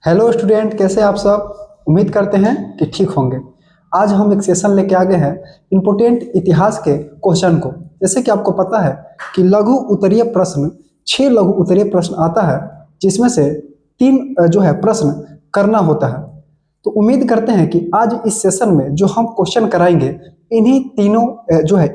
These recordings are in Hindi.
हेलो स्टूडेंट, कैसे आप सब। उम्मीद करते हैं कि ठीक होंगे। आज हम एक सेशन लेके आ गए हैं इम्पोर्टेंट इतिहास के क्वेश्चन को। जैसे कि आपको पता है कि लघु उत्तरीय प्रश्न 6 लघु उत्तरीय प्रश्न आता है, जिसमें से 3 प्रश्न करना होता है। तो उम्मीद करते हैं कि आज इस सेशन में जो हम क्वेश्चन कराएंगे, इन्हीं तीनों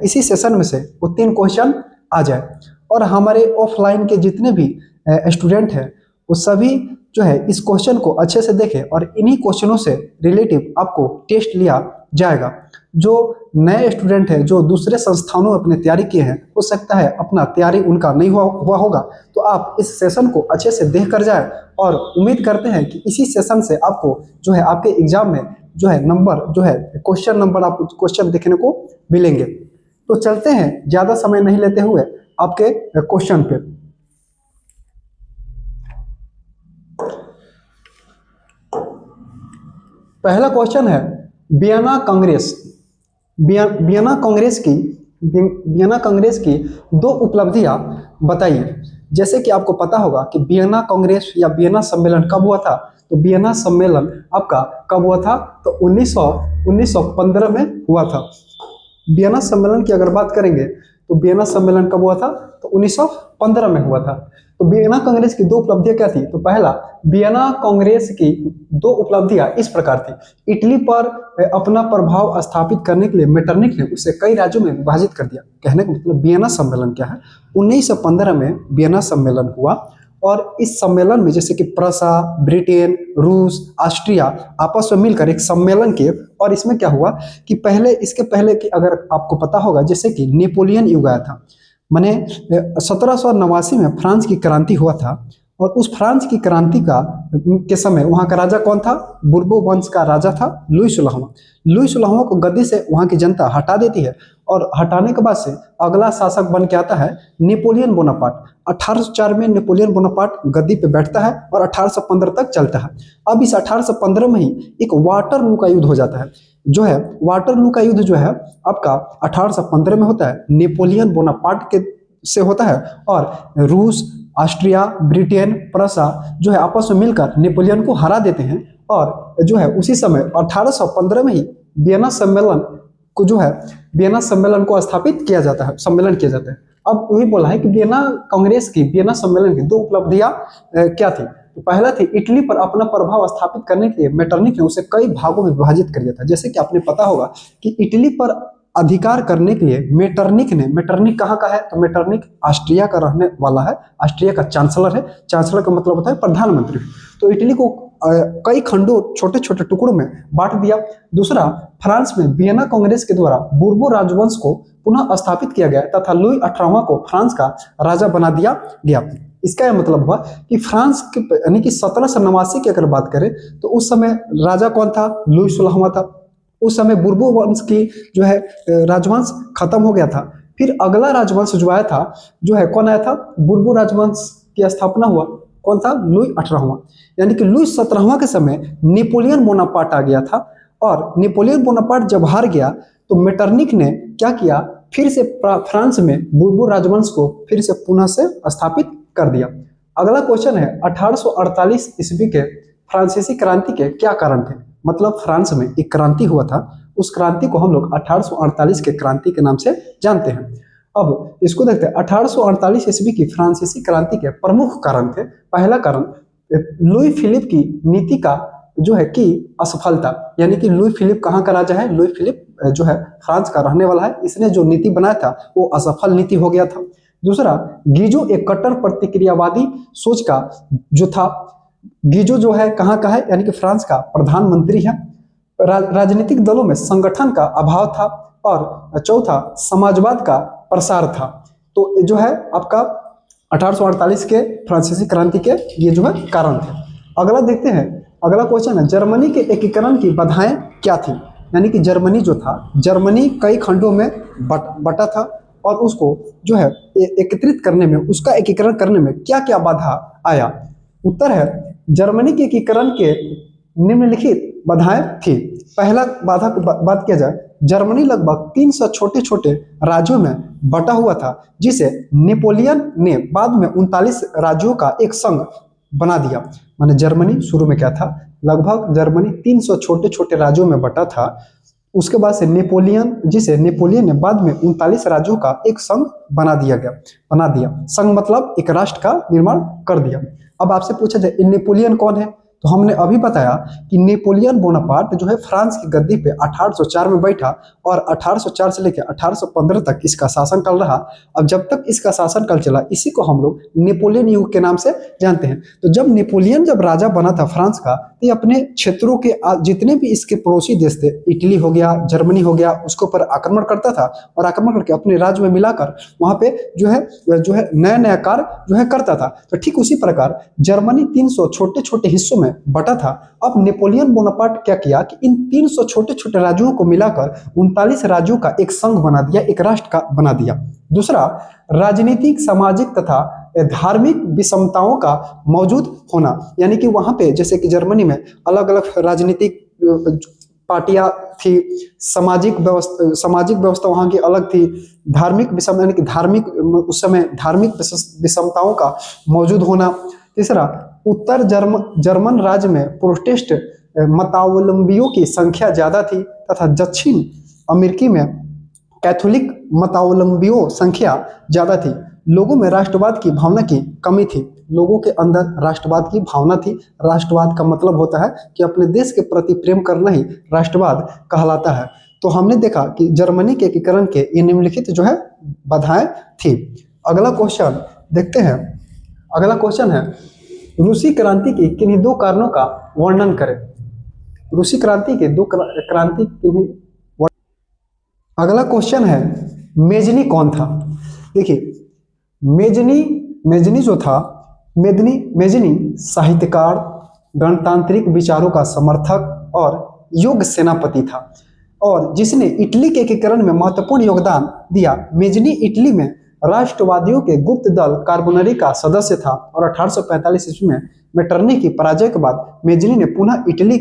इसी सेशन में से वो 3 क्वेश्चन आ जाए और हमारे ऑफलाइन के जितने भी स्टूडेंट हैं वो सभी इस क्वेश्चन को अच्छे से देखें और इन्हीं क्वेश्चनों से रिलेटिव आपको टेस्ट लिया जाएगा। जो नए स्टूडेंट हैं, जो दूसरे संस्थानों में अपने तैयारी किए हैं, हो सकता है अपना तैयारी उनका नहीं हुआ होगा, तो आप इस सेशन को अच्छे से देख कर जाए और उम्मीद करते हैं कि इसी सेशन से आपको आपके एग्जाम में क्वेश्चन नंबर आपको क्वेश्चन देखने को मिलेंगे। तो चलते हैं ज़्यादा समय नहीं लेते हुए आपके क्वेश्चन पे। पहला क्वेश्चन है वियना कांग्रेस। वियना कांग्रेस की 2 उपलब्धियां बताइए। जैसे कि आपको पता होगा कि वियना कांग्रेस या वियना सम्मेलन कब हुआ था। तो वियना सम्मेलन आपका कब हुआ था? तो 1915 में हुआ था। वियना सम्मेलन की अगर बात करेंगे तो वियना सम्मेलन कब हुआ था? तो 1915 में हुआ था। तो वियना कांग्रेस की 2 उपलब्धियां क्या थी? तो पहला, वियना कांग्रेस की 2 उपलब्धियां इस प्रकार थी। इटली पर अपना प्रभाव स्थापित करने के लिए मेटरनिख ने उसे कई राज्यों में विभाजित कर दिया। कहने का मतलब वियना सम्मेलन क्या है? 1915 में वियना सम्मेलन हुआ और इस सम्मेलन में जैसे कि प्रसा, ब्रिटेन, रूस, ऑस्ट्रिया आपस में मिलकर एक सम्मेलन किए। और इसमें क्या हुआ कि इसके पहले कि अगर आपको पता होगा, जैसे कि नेपोलियन युग आया था, माने 1789 में फ्रांस की क्रांति हुआ था। और उस फ्रांस की क्रांति के समय वहाँ का राजा कौन था? बुर्बो वंश का राजा था लुई 16वां। लुई 16वां को गद्दी से वहाँ की जनता हटा देती है और हटाने के बाद से अगला शासक बन के आता है नेपोलियन बोनापार्ट। 1804 में नेपोलियन बोनापार्ट गद्दी पे बैठता है और 1815 तक चलता है। अब इस 1815 में ही एक वाटरलू का युद्ध हो जाता है। वाटरलू का युद्ध आपका 1815 में होता है, नेपोलियन बोनापार्ट के से होता है। और रूस, ऑस्ट्रिया, ब्रिटेन, प्रसा आपस में मिलकर नेपोलियन को हरा देते हैं। और उसी समय 1815 में ही वियना सम्मेलन को स्थापित किया जाता है, सम्मेलन किया जाता है। अब वही बोला है कि वियना सम्मेलन की 2 उपलब्धियां क्या थी? तो पहला थी, इटली पर अपना प्रभाव स्थापित करने के लिए मेटरनिख ने उसे कई भागों में विभाजित कर दिया था। जैसे कि आपने पता होगा कि इटली पर अधिकार करने के लिए मेटरनिख कहाँ का है? तो मेटरनिख ऑस्ट्रिया का रहने वाला है, ऑस्ट्रिया का चांसलर है। चांसलर का मतलब होता है प्रधानमंत्री। तो इटली को कई खंडों, छोटे छोटे टुकड़ों में बांट दिया। दूसरा, फ्रांस में वियना कांग्रेस के द्वारा बुर्बो राजवंश को पुनः स्थापित किया गया तथा लुई 18वां को फ्रांस का राजा बना दिया गया। इसका यह मतलब हुआ कि फ्रांस के यानी कि 1789 की अगर बात करें तो उस समय राजा कौन था? लुई 16वां था। उस समय बुर्बो वंश की राजवंश खत्म हो गया था। फिर अगला राजवंश आया था, कौन आया था? बुर्बो राजवंश की स्थापना हुआ। कौन था? लुई 18वां। यानी कि लुई 17वां के समय नेपोलियन बोनापार्ट आ गया था। और नेपोलियन बोनापार्ट जब हार गया तो मेटरनिख ने क्या किया? फिर से फ्रांस में बुर्बो राजवंश को फिर से पुनः से स्थापित कर दिया। अगला क्वेश्चन है, 1848 ईस्वी के फ्रांसीसी क्रांति के क्या कारण थे? मतलब फ्रांस में एक क्रांति हुआ था, उस क्रांति को हम लोग 1848 के क्रांति के नाम से जानते हैं। अब इसको देखते हैं। 1848 ईस्वी की फ्रांसीसी क्रांति के प्रमुख कारण थे। पहला कारण, लुई फिलिप की नीति का की असफलता। यानी कि लुई फिलिप कहाँ का राजा है? लुई फिलिप फ्रांस का रहने वाला है। इसने जो नीति बनाया था वो असफल नीति हो गया था। दूसरा, गीजो एक कट्टर प्रतिक्रियावादी सोच का था। गीजो कहाँ का है? यानी कि फ्रांस का प्रधानमंत्री है। राजनीतिक दलों में संगठन का अभाव था। और चौथा, समाजवाद का प्रसार था। तो आपका 1848 के फ्रांसीसी क्रांति के ये कारण थे। अगला देखते हैं। अगला क्वेश्चन है, जर्मनी के एकीकरण की बाधाएं क्या थी? यानी कि जर्मनी कई खंडों में बटा था और उसको एकत्रित करने में, उसका एकीकरण करने में क्या क्या बाधा आया? उत्तर है, जर्मनी के एकीकरण के निम्नलिखित बाधाएं थी। पहला बाधा की बात किया जाए, जर्मनी लगभग 300 छोटे छोटे राज्यों में बटा हुआ था, जिसे नेपोलियन ने बाद में 39 राज्यों का एक संघ बना दिया। माने जर्मनी शुरू में क्या था, लगभग जर्मनी 300 छोटे छोटे राज्यों में बटा था। उसके बाद से नेपोलियन ने बाद में 39 राज्यों का एक संघ बना दिया। संघ मतलब एक राष्ट्र का निर्माण कर दिया। अब आपसे पूछा जाए नेपोलियन कौन है, तो हमने अभी बताया कि नेपोलियन बोनापार्ट जो है फ्रांस की गद्दी पे 1804 में बैठा और 1804 से लेकर 1815 तक इसका शासनकाल रहा। अब जब तक इसका शासनकाल चला इसी को हम लोग नेपोलियन युग के नाम से जानते हैं। तो जब नेपोलियन राजा बना था फ्रांस का, तो ये अपने क्षेत्रों के जितने भी इसके पड़ोसी देश थे, इटली हो गया, जर्मनी हो गया, उसके ऊपर आक्रमण करता था और आक्रमण करके अपने राज्य में मिलाकर वहां पे जो है नया नया कार्य जो है करता था। तो ठीक उसी प्रकार जर्मनी 300 छोटे छोटे हिस्सों में बटा था। अब नेपोलियन बोनापार्ट क्या किया कि इन 300 छोटे छोटे राज्यों को मिलाकर 39 राज्यों का एक संघ बना दिया, एक राष्ट्र का बना दिया। दूसरा, राजनीतिक, सामाजिक तथा धार्मिक विषमताओं का मौजूद होना, यानी कि वहां पे जैसे कि जर्मनी में अलग अलग राजनीतिक पार्टियां थी, सामाजिक व्यवस्था वहां की अलग थी, धार्मिक विषम यानी कि उस समय धार्मिक विषमताओं का मौजूद होना। तीसरा, उत्तर जर्मन राज्य में प्रोटेस्ट मतावलंबियों की संख्या ज्यादा थी तथा दक्षिण अमेरिकी में कैथोलिक मतावलंबियों संख्या ज्यादा थी। लोगों में राष्ट्रवाद की भावना की कमी थी। लोगों के अंदर राष्ट्रवाद की भावना थी। राष्ट्रवाद का मतलब होता है कि अपने देश के प्रति प्रेम करना ही राष्ट्रवाद कहलाता है। तो हमने देखा कि जर्मनी के एकीकरण के ये निम्नलिखित जो है बाधाएं थी। अगला क्वेश्चन देखते हैं। अगला क्वेश्चन है, रूसी क्रांति के किन्हीं दो कारणों का वर्णन करें। रूसी क्रांति के दो क्रांति किन्हीं। अगला क्वेश्चन है, मेजनी कौन था। देखिए, मेजनी जो था, मेजनी साहित्यकार, गणतांत्रिक विचारों का समर्थक और योग्य सेनापति था और जिसने इटली के एकीकरण में महत्वपूर्ण योगदान दिया। मेजनी इटली में राष्ट्रवादियों के गुप्त दल कार्बोनरी का सदस्य था और 1845 ईस्वी में मेटरनी की पराजय के बाद मेजनी ने पुनः इटली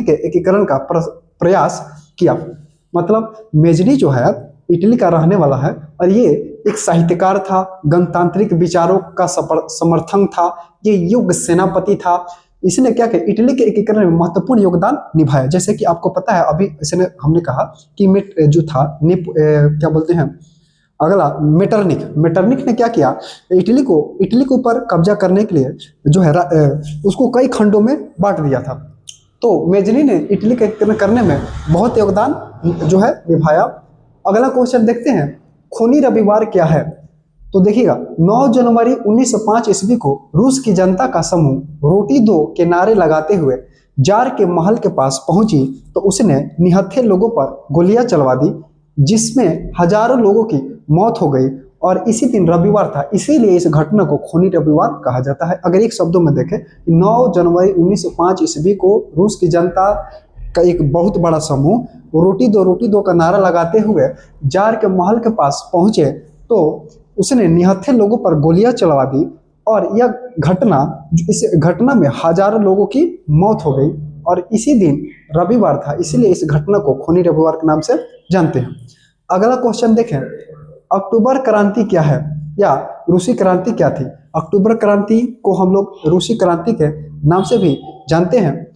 के एकीकरण का प्रयास किया। मतलब मेजनी जो है इटली का रहने वाला है और ये एक साहित्यकार था, गणतांत्रिक विचारों का समर्थन था, ये योग्य सेनापति था। इसने क्या किया, इटली के एकीकरण में महत्वपूर्ण योगदान निभाया। जैसे कि आपको पता है अभी इसने हमने कहा कि जो था क्या बोलते हैं, अगला मेटरनिक ने क्या किया, इटली के ऊपर कब्जा करने के लिए जो है उसको कई खंडों में बांट दिया था। तो मेजनी ने इटली के एकीकरण करने में बहुत योगदान जो है निभाया। अगला क्वेश्चन देखते हैं, खूनी रविवार क्या है। तो देखिएगा, 9 जनवरी 1905 ईस्वी को रूस की जनता का समूह रोटी दो के नारे लगाते हुए जार के महल के पास पहुंची तो उसने निहत्थे लोगों पर गोलियां चलवा दी, जिसमें हजारों लोगों की मौत हो गई और इसी दिन रविवार था, इसीलिए इस घटना को खूनी रविवार कहा जाता है। अगर एक शब्दों में देखें, 9 जनवरी 1905 ईस्वी को रूस की जनता का एक बहुत बड़ा समूह रोटी दो का नारा लगाते हुए जार के महल के पास पहुंचे तो उसने निहत्थे लोगों पर गोलियां चलवा दी और इस घटना में हजारों लोगों की मौत हो गई और इसी दिन रविवार था, इसीलिए इस घटना को खूनी रविवार के नाम से जानते हैं। अगला क्वेश्चन देखें, अक्टूबर क्रांति क्या है या रूसी क्रांति क्या थी। अक्टूबर क्रांति को हम लोग रूसी क्रांति के नाम से भी जानते हैं।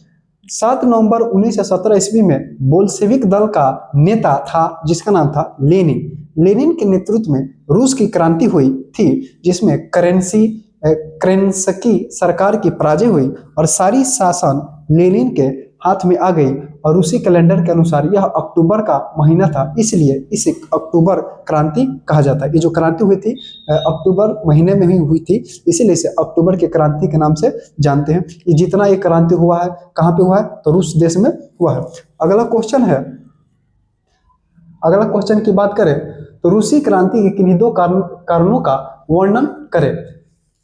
7 नवंबर 1917 ईस्वी में बोल्शेविक दल का नेता था जिसका नाम था लेनिन के नेतृत्व में रूस की क्रांति हुई थी, जिसमें केरेंस्की सरकार की पराजय हुई और सारी शासन लेनिन के हाथ में आ गई और रूसी कैलेंडर के अनुसार यह अक्टूबर का महीना था, इसलिए इसे अक्टूबर क्रांति कहा जाता है। ये जो क्रांति हुई थी अक्टूबर महीने में ही हुई थी, इसीलिए इसे अक्टूबर की क्रांति के नाम से जानते हैं। ये जितना ये क्रांति हुआ है कहाँ पे हुआ है, तो रूस देश में हुआ है। अगला क्वेश्चन की बात करें तो रूसी क्रांति के किन्हीं दो कारणों का वर्णन करें।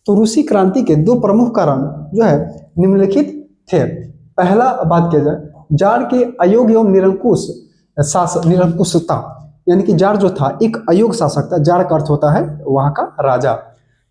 तो रूसी क्रांति के दो प्रमुख कारण जो है निम्नलिखित थे। पहला बात किया जाए, जार के अयोग्य एवं निरंकुशता, यानी कि जार जो था एक अयोग्य शासक था। जार का अर्थ होता है वहां का राजा।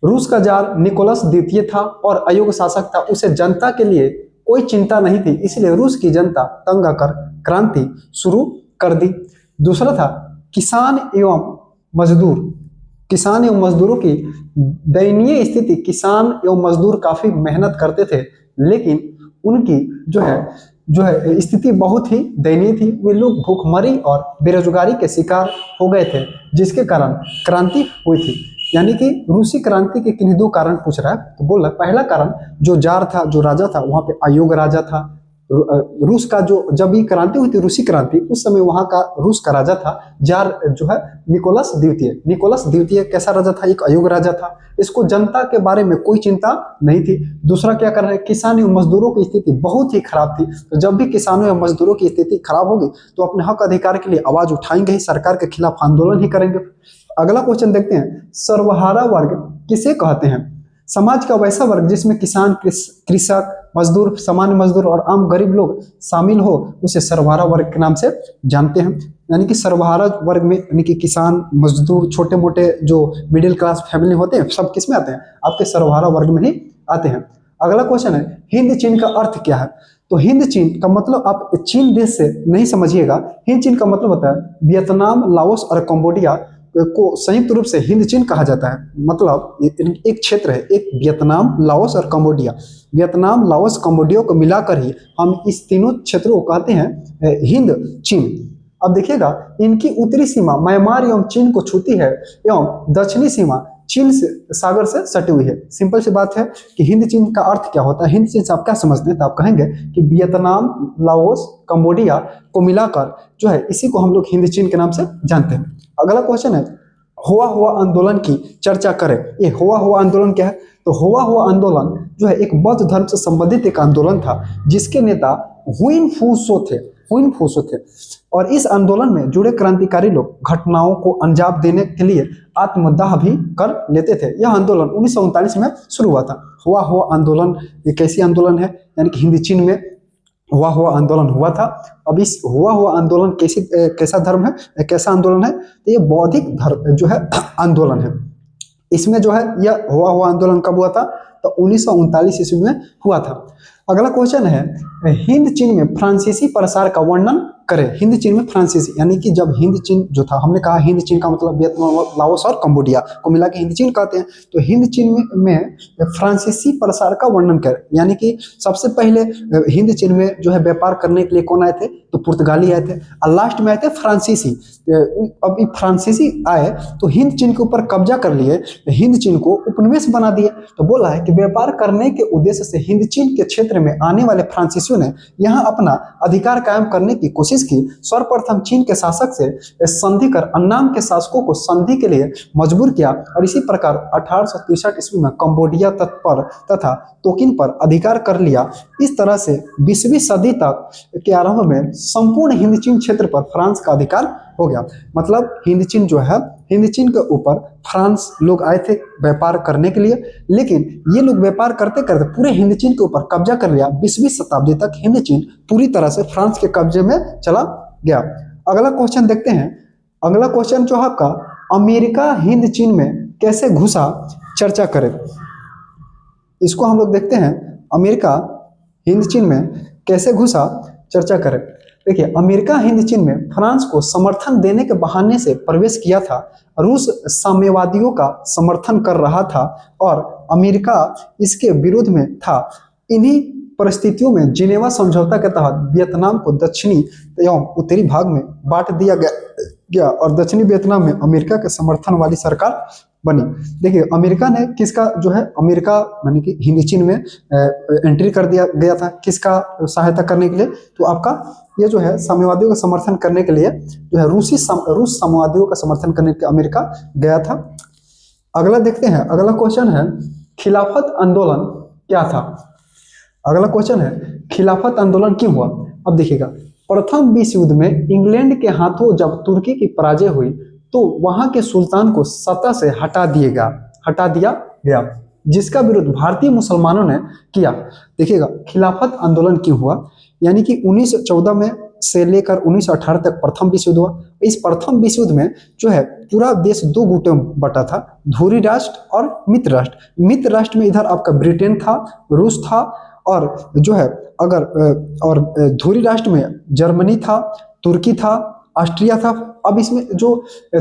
रूस का जार निकोलस द्वितीय था और अयोग्य शासक था, उसे जनता के लिए कोई चिंता नहीं थी, इसलिए रूस की जनता तंग आकर क्रांति शुरू कर दी। दूसरा था किसान एवं मजदूरों की दयनीय स्थिति, किसान एवं मजदूर काफी मेहनत करते थे, लेकिन उनकी जो है स्थिति बहुत ही दयनीय थी। वे लोग भूखमरी और बेरोजगारी के शिकार हो गए थे, जिसके कारण क्रांति हुई थी। यानी कि रूसी क्रांति के किन्हीं दो कारण पूछ रहा है, तो बोला पहला कारण जो जार था, जो राजा था, वहां पे अयोग राजा था। रूस का जो जब ये क्रांति हुई थी, रूसी क्रांति, उस समय वहां का रूस का राजा था जार जो है निकोलस द्वितीय। निकोलस द्वितीय कैसा राजा था? एक अयोग राजा था। इसको जनता के बारे में कोई चिंता नहीं थी। दूसरा क्या कर रहे हैं, किसान एवं मजदूरों की स्थिति बहुत ही खराब थी। तो जब भी किसानों एवं मजदूरों की स्थिति खराब होगी तो अपने हक अधिकार के लिए आवाज उठाएंगे ही, सरकार के खिलाफ आंदोलन ही करेंगे। अगला क्वेश्चन देखते हैं, सर्वहारा वर्ग किसे कहते हैं? समाज का वैसा वर्ग जिसमें किसान, कृषक, मजदूर, सामान्य मजदूर और आम गरीब लोग शामिल हो, उसे सर्वहारा वर्ग के नाम से जानते हैं। यानी कि सर्वहारा वर्ग में यानी कि किसान, मजदूर, छोटे मोटे जो मिडिल क्लास फैमिली होते हैं, सब किस में आते हैं? आपके सर्वहारा वर्ग में ही आते हैं। अगला क्वेश्चन है, हिंद चीन का अर्थ क्या है? तो हिंद चीन का मतलब आप चीन देश से नहीं समझिएगा। हिंद चीन का मतलब होता है वियतनाम, लाओस और कंबोडिया को संयुक्त रूप से हिंद चीन कहा जाता है। मतलब एक क्षेत्र है, एक वियतनाम, लाओस और कंबोडिया। वियतनाम, लाओस, कंबोडिया को मिलाकर ही हम इस तीनों क्षेत्रों को कहते हैं हिंद चीन। अब देखिएगा, इनकी उत्तरी सीमा म्यांमार एवं चीन को छूती है एवं दक्षिणी सीमा चीन से सागर से सटी हुई है। सिंपल सी बात है कि हिंद चीन का अर्थ क्या होता है। हिंद चीन से आप क्या समझते हैं? तो आप कहेंगे कि वियतनाम, लाओस, कंबोडिया को मिलाकर जो है इसी को हम लोग हिंद चीन के नाम से जानते हैं। अगला क्वेश्चन है, हुआ आंदोलन की चर्चा करें। ये हुआ आंदोलन क्या है? तो हुआ आंदोलन जो है एक बौद्ध धर्म से संबंधित एक आंदोलन था, जिसके नेता हुइन फूसो थे। और इस आंदोलन में जुड़े क्रांतिकारी लोग घटनाओं को अंजाम देने के लिए आत्मदाह भी कर लेते थे। यह आंदोलन 1939 में शुरू हुआ था। हुआ आंदोलन ये कैसी आंदोलन है? यानी कि हिंद चीन में हुआ आंदोलन हुआ था। अब इस हुआ आंदोलन कैसा धर्म है, कैसा आंदोलन है? तो ये बौद्धिक धर्म जो है आंदोलन है। इसमें जो है यह हुआ आंदोलन कब हुआ था? तो 1939 ईस्वी में हुआ था। अगला क्वेश्चन है, हिंद चीन में फ्रांसीसी प्रसार का वर्णन करें। हिंद चीन में फ्रांसीसी, यानी कि जब हिंद चीन जो था, हमने कहा हिंद चीन का मतलब वियतनाम, लाओस और कंबोडिया को मिला के हिंद चीन कहते हैं। तो हिंद चीन में फ्रांसीसी प्रसार का वर्णन करें। यानी कि सबसे पहले हिंद चीन में जो है व्यापार करने के लिए कौन आए थे? तो पुर्तगाली आए थे, और लास्ट में आए थे फ्रांसीसी। अब ये फ्रांसीसी आए तो हिंद चीन के ऊपर कब्जा कर लिए, हिंद चीन को उपनिवेश बना दिए। तो बोला है कि व्यापार करने के उद्देश्य से हिंद चीन के क्षेत्र में आने वाले फ्रांसीसियों ने यहाँ अपना अधिकार कायम करने की कोशिश की। सर्वप्रथम चीन के शासक से संधि कर अन्नाम के शासकों को संधि के लिए मजबूर किया, और इसी प्रकार 1863 ईस्वी में कंबोडिया तट पर तथा तोकिन पर अधिकार कर लिया। इस तरह से 20वीं सदी तक के आरंभ में संपूर्ण हिंद चीन क्षेत्र पर फ्रांस का अधिकार हो गया। मतलब हिंद चीन जो है, हिंद चीन के ऊपर फ्रांस लोग आए थे व्यापार करने के लिए, लेकिन ये लोग व्यापार करते करते पूरे हिंद चीन के ऊपर कब्जा कर लिया। 20वीं शताब्दी तक हिंद चीन पूरी तरह से फ्रांस के कब्जे में चला गया। अगला क्वेश्चन देखते हैं। अगला क्वेश्चन जो है आपका, अमेरिका हिंद चीन में कैसे घुसा, चर्चा करें। इसको हम लोग देखते हैं, अमेरिका हिंद चीन में कैसे घुसा, चर्चा करें। देखिए, अमेरिका हिंद चीन में फ्रांस को समर्थन देने के बहाने से प्रवेश किया था। रूस साम्यवादियों का समर्थन कर रहा था और अमेरिका इसके विरोध में था। इन्हीं परिस्थितियों में जिनेवा समझौता के तहत वियतनाम को दक्षिणी एवं उत्तरी भाग में बांट दिया गया और दक्षिणी वियतनाम में अमेरिका के समर्थन वाली सरकार बनी। देखिए, अमेरिका ने किसका जो है, अमेरिका यानी कि हिंद चीन में एंट्री कर दिया गया था, किसका सहायता करने के लिए? तो आपका ये जो है साम्यवादियों का समर्थन करने के लिए जो है रूस साम्यवादियों का समर्थन करने के लिए अमेरिका गया था। अगला देखते हैं। अगला क्वेश्चन है, खिलाफत आंदोलन क्या था? अगला क्वेश्चन है, खिलाफत आंदोलन क्यों हुआ? अब देखिएगा, प्रथम विश्व युद्ध में इंग्लैंड के हाथों जब तुर्की की पराजय हुई तो वहां के सुल्तान को सत्ता से हटा दिया गया, जिसका विरोध भारतीय मुसलमानों ने किया। देखिएगा, खिलाफत आंदोलन क्यों हुआ? यानी कि 1914 में से लेकर 1918 तक प्रथम विश्व युद्ध हुआ। इस प्रथम विश्व युद्ध में जो है पूरा देश दो गुटों में बटा था, धुरी राष्ट्र और मित्र राष्ट्र। मित्र राष्ट्र में इधर आपका ब्रिटेन था, रूस था, और जो है और धुरी राष्ट्र में जर्मनी था, तुर्की था ऑस्ट्रिया था। अब इसमें जो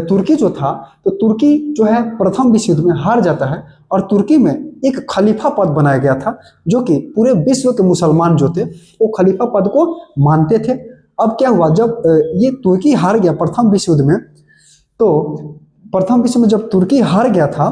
तुर्की जो था, तो तुर्की जो है प्रथम विश्व युद्ध में हार जाता है और तुर्की में एक खलीफा पद बनाया गया था, जो कि पूरे विश्व के मुसलमान जो थे वो खलीफा पद को मानते थे। अब क्या हुआ, जब ये तुर्की हार गया प्रथम विश्व युद्ध में, तो प्रथम विश्व में जब तुर्की हार गया था,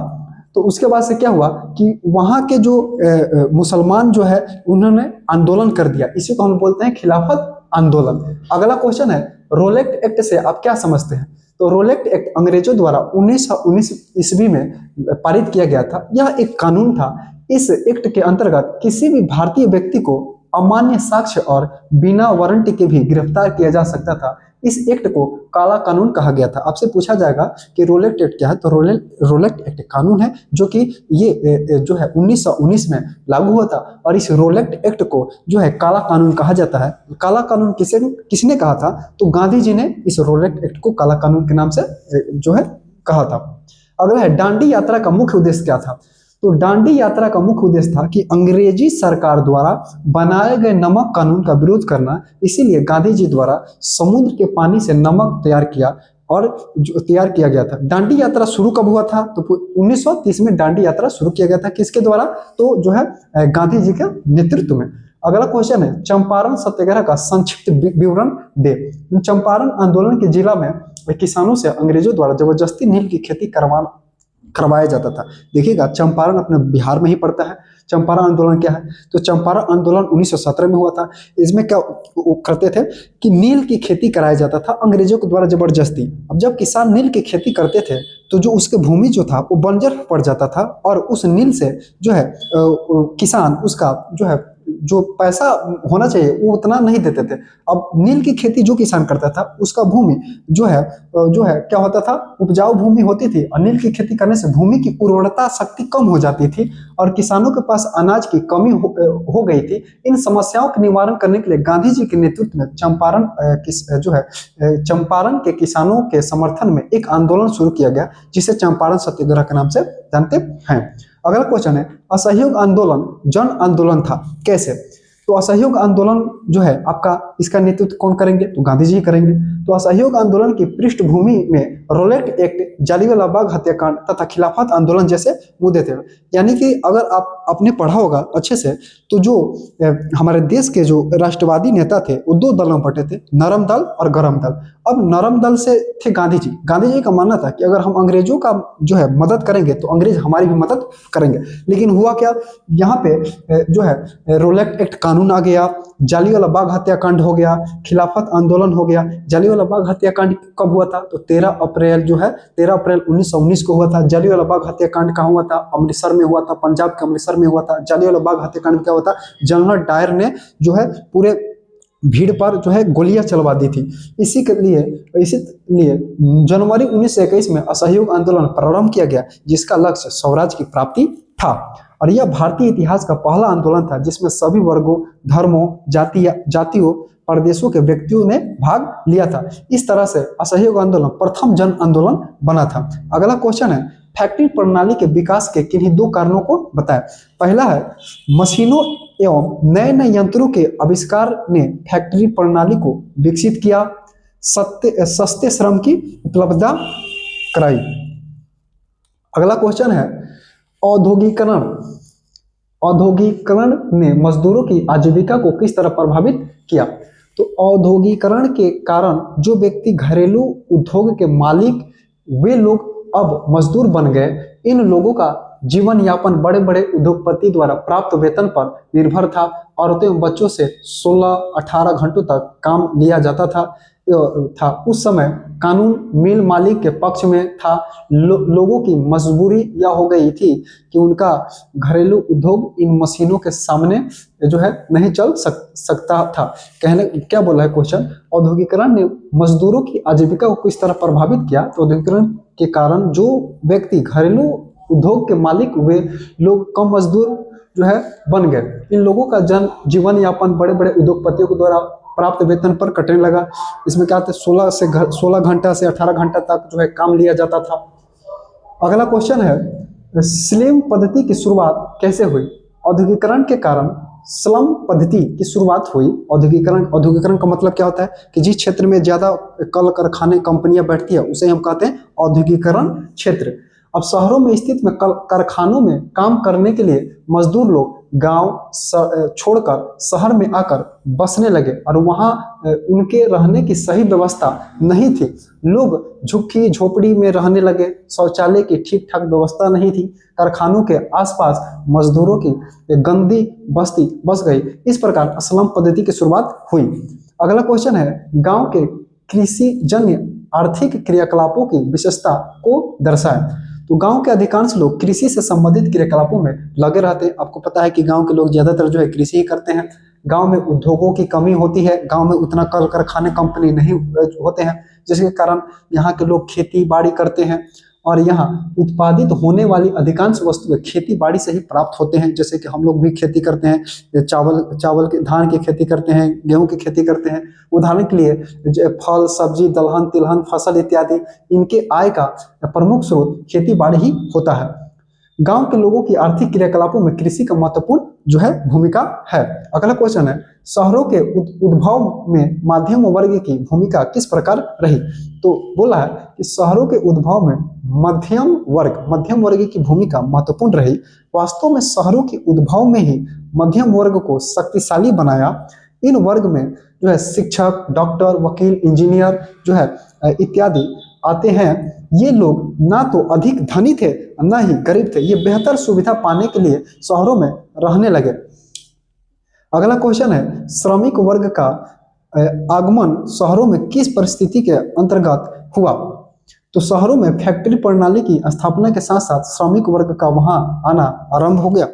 तो उसके बाद से क्या हुआ कि वहाँ के जो मुसलमान जो है उन्होंने आंदोलन कर दिया। इसी को हम बोलते हैं खिलाफत आंदोलन। अगला क्वेश्चन है, रोलेक्ट एक्ट से आप क्या समझते हैं? तो रोलेक्ट एक्ट अंग्रेजों द्वारा 1919 ईस्वी में पारित किया गया था। यह एक कानून था। इस एक्ट के अंतर्गत किसी भी भारतीय व्यक्ति को अमान्य साक्ष्य और बिना वारंटी के भी गिरफ्तार किया जा सकता था। इस एक्ट को काला कानून कहा गया था। आपसे पूछा जाएगा कि रोलेक्ट एक्ट क्या है, तो रोलेक्ट एक्ट कानून है जो कि ये जो है 1919 में लागू हुआ था, और इस रोलेक्ट एक्ट को जो है काला कानून कहा जाता है। काला कानून किसने कहा था? तो गांधी जी ने इस रोलेक्ट एक्ट को काला कानून के नाम से जो है कहा था। अगला है, दांडी यात्रा का मुख्य उद्देश्य क्या था? तो दांडी यात्रा का मुख्य उद्देश्य था कि अंग्रेजी सरकार द्वारा बनाए गए नमक कानून का विरोध करना। इसीलिए गांधी जी द्वारा समुद्र के पानी से नमक तैयार किया और जो तैयार किया गया था। दांडी यात्रा शुरू कब हुआ था? तो 1930 में दांडी यात्रा शुरू किया गया था। किसके द्वारा? तो जो है गांधी जी के नेतृत्व में। अगला क्वेश्चन है, चंपारण सत्याग्रह का संक्षिप्त विवरण दे। चंपारण आंदोलन के जिला में किसानों से अंग्रेजों द्वारा जबरदस्ती नील की खेती करवाया जाता था। देखिएगा, चंपारण अपने बिहार में ही पड़ता है। चंपारण आंदोलन क्या है? तो चंपारण आंदोलन 1917 में हुआ था। इसमें क्या वो करते थे कि नील की खेती कराया जाता था अंग्रेजों के द्वारा जबरदस्ती। अब जब किसान नील की खेती करते थे तो जो उसके भूमि जो था वो बंजर पड़ जाता था, और उस नील से जो है किसान उसका जो पैसा होना चाहिए वो उतना नहीं देते थे। अब नील की खेती जो किसान करता था उसका भूमि जो है क्या होता था, उपजाऊ भूमि होती थी, और नील की खेती करने से भूमि की उर्वरता शक्ति कम हो जाती थी और किसानों के पास अनाज की कमी हो गई थी। इन समस्याओं का निवारण करने के लिए गांधी जी के नेतृत्व में चंपारण के किसानों के समर्थन में एक आंदोलन शुरू किया गया, जिसे चंपारण सत्याग्रह के नाम से जानते हैं। अगला क्वेश्चन है, असहयोग आंदोलन जन आंदोलन था, कैसे? तो असहयोग आंदोलन जो है आपका, इसका नेतृत्व कौन करेंगे? तो गांधी जी करेंगे। तो असहयोग आंदोलन की पृष्ठभूमि में रोलेक्ट एक्ट, जालियांवाला बाग हत्याकांड तथा खिलाफत आंदोलन जैसे मुद्दे थे। यानी कि अगर आपने पढ़ा होगा अच्छे से, तो जो हमारे देश के जो राष्ट्रवादी नेता थे वो दो दलों में बटे थे, नरम दल और गरम दल। अब नरम दल से थे गांधी जी। गांधी जी का मानना था कि अगर हम अंग्रेजों का जो है मदद करेंगे तो अंग्रेज हमारी भी मदद करेंगे। लेकिन हुआ क्या, यहाँ पे जो है रोलेक्ट एक्ट कानून आ गया, जालियांवाला बाग हत्याकांड हो गया, खिलाफत आंदोलन हो गया। जालियांवाला बाग हत्याकांड कब हुआ था? तो 13 अप्रैल 1919 को हुआ था। जालियांवाला बाग हत्याकांड कहाँ हुआ था? अमृतसर में हुआ था, पंजाब के अमृतसर में हुआ था। जालियांवाला बाग हत्याकांड में क्या हुआ था? जनरल डायर ने जो है पूरे भीड़ पर जो है गोलियां चलवा दी थी। इसीलिए जनवरी 1921 में असहयोग आंदोलन प्रारंभ किया गया, जिसका लक्ष्य स्वराज की प्राप्ति था। और यह भारतीय इतिहास का पहला आंदोलन था जिसमें सभी वर्गों, धर्मों, जातियों, प्रदेशों के व्यक्तियों ने भाग लिया था। इस तरह से असहयोग आंदोलन प्रथम जन आंदोलन बना था। अगला क्वेश्चन है, फैक्ट्री प्रणाली के विकास के किन्हीं दो कारणों को बताएं। पहला है, मशीनों एवं नए नए यंत्रों के आविष्कार ने फैक्ट्री प्रणाली को विकसित किया। सस्ते श्रम की उपलब्धता कराई। अगला क्वेश्चन है, औद्योगिकरण ने मजदूरों की आजीविका को किस तरह प्रभावित किया? तो औद्योगिकरण के कारण जो व्यक्ति घरेलू उद्योग के मालिक, वे लोग अब मजदूर बन गए। इन लोगों का जीवन यापन बड़े बड़े उद्योगपति द्वारा प्राप्त वेतन पर निर्भर था। औरतें एवं बच्चों से 16-18 घंटों तक काम लिया जाता था। उस समय कानून मिल मालिक के पक्ष में था। लोगों की मजबूरी यह हो गई थी कि उनका घरेलू उद्योग इन मशीनों के सामने जो है नहीं चल सकता था। कहने क्या बोला है क्वेश्चन, औद्योगिकरण ने मजदूरों की आजीविका को किस तरह प्रभावित किया? तो औद्योगिकरण के कारण जो व्यक्ति घरेलू उद्योग के मालिक हुए, लोग कम मजदूर जो है बन गए। इन लोगों का जीवन यापन बड़े बड़े उद्योगपतियों के द्वारा प्राप्त वेतन पर कटने लगा। इसमें क्या था, 16 घंटा से 18 घंटा तक जो है काम लिया जाता था। अगला क्वेश्चन है, स्लेव पद्धति की शुरुआत कैसे हुई? औद्योगिकरण के कारण स्लम पद्धति की शुरुआत हुई। औद्योगिकरण, औद्योगिकरण का मतलब क्या होता है कि जिस क्षेत्र में ज्यादा कल कारखाने कंपनियां बैठती है उसे हम कहते हैं औद्योगिकरण क्षेत्र। अब शहरों में स्थित में कल कारखानों में काम करने के लिए मजदूर लोग गांव छोड़कर शहर में आकर बसने लगे और वहां उनके रहने की सही व्यवस्था नहीं थी। लोग झुग्गी झोपड़ी में रहने लगे, शौचालय की ठीक ठाक व्यवस्था नहीं थी, कारखानों के आसपास मजदूरों की गंदी बस्ती बस गई। इस प्रकार स्लम पद्धति की शुरुआत हुई। अगला क्वेश्चन है, गांव के कृषि जन्य आर्थिक क्रियाकलापों की विशेषता को दर्शाएं। तो गांव के अधिकांश लोग कृषि से संबंधित क्रियाकलापों में लगे रहते हैं। आपको पता है कि गांव के लोग ज्यादातर जो है कृषि ही करते हैं। गांव में उद्योगों की कमी होती है, गांव में उतना कल कारखाने कंपनी नहीं होते हैं, जिसके कारण यहाँ के लोग खेती बाड़ी करते हैं और यहाँ उत्पादित होने वाली अधिकांश वस्तुएं खेती बाड़ी से ही प्राप्त होते हैं। जैसे कि हम लोग भी खेती करते हैं, चावल के धान की खेती करते हैं, गेहूं की खेती करते हैं। उदाहरण के लिए फल सब्जी दलहन तिलहन फसल इत्यादि, इनके आय का प्रमुख स्रोत खेती बाड़ी ही होता है। गांव के लोगों की आर्थिक क्रियाकलापों में कृषि का महत्वपूर्ण जो है भूमिका है। अगला क्वेश्चन है, शहरों के उद्भव में मध्यम वर्ग की भूमिका किस प्रकार रही। तो बोला है कि शहरों के उद्भव में मध्यम वर्ग की भूमिका महत्वपूर्ण रही। वास्तव में शहरों के उद्भव में ही मध्यम वर्ग को शक्तिशाली बनाया। इन वर्ग में जो है शिक्षक, डॉक्टर, वकील, इंजीनियर जो है इत्यादि आते हैं। ये लोग ना तो अधिक धनी थे ना ही गरीब थे, ये बेहतर सुविधा पाने के लिए शहरों में रहने लगे। अगला क्वेश्चन है, श्रमिक वर्ग का आगमन शहरों में किस परिस्थिति के अंतर्गत हुआ। तो शहरों में फैक्ट्री प्रणाली की स्थापना के साथ साथ श्रमिक वर्ग का वहां आना आरंभ हो गया।